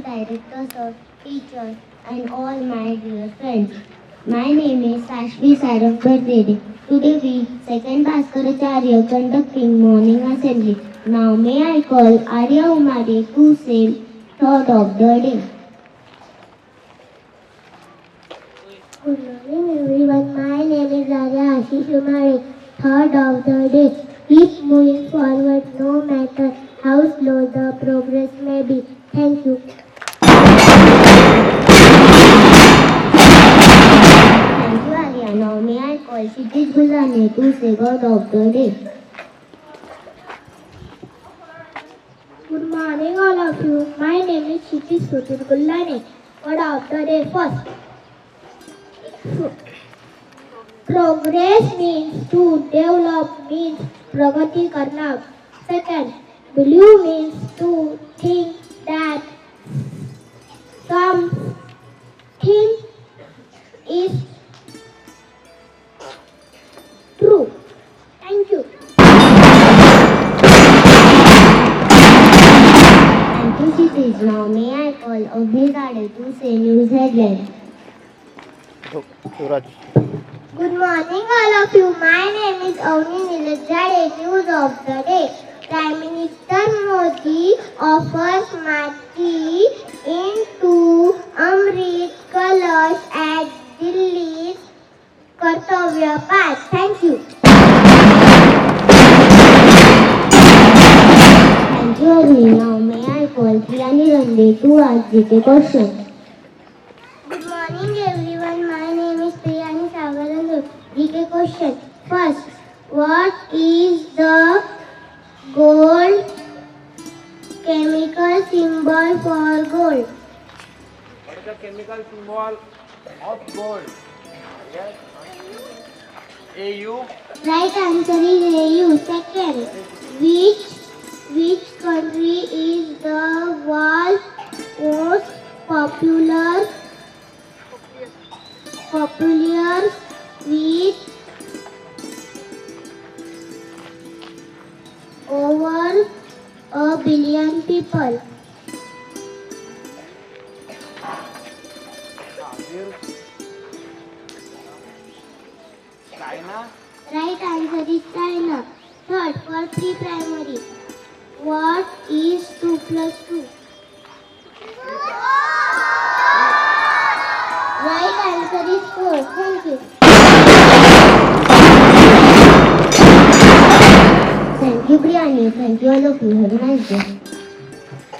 directors, teachers, and all my dear friends. My name is Sashvi Sarambhar Dede. Today we, second Bhaskaracharya, conducting morning assembly. Now may I call Arya Umari to say thought of the day. Good morning everyone. My name is Arya Ashish Umari. Thought of the day. Keep moving forward no matter how slow the progress may be. Thank you. Thank you, Arya. Now may I call Kshitij Gulane to say God of the day. Good morning all of you. My name is Kshitij Sudhir Gullane. God of the day first. Progress means to develop means pragati karna. Second, believe means to think that something is true. Thank you. Thank you, Kshitij. Now may I call Abhi Gade to say news headline. Good morning all of you. My name is Avni Nilaj Jade. News of the day. Prime Minister Modi offers Mati into Amrit Kalash at Delhi's Kartavya Path. Thank you. Thank you, Abhi. Now may I call Priyani Rande to ask GK question. Good morning everyone. My name is Priyani Savarandu. GK question. First, what is the gold chemical symbol for gold? What is the chemical symbol of gold? Yes. AU. Right answer is AU. Second, which country is the world's most popular with over a billion people? China. Right answer is China. Third, for pre-primary, what is 2 plus 2? Right answer is 4. Thank you. Thank you, Priyani. Thank you all of you. Have a nice day.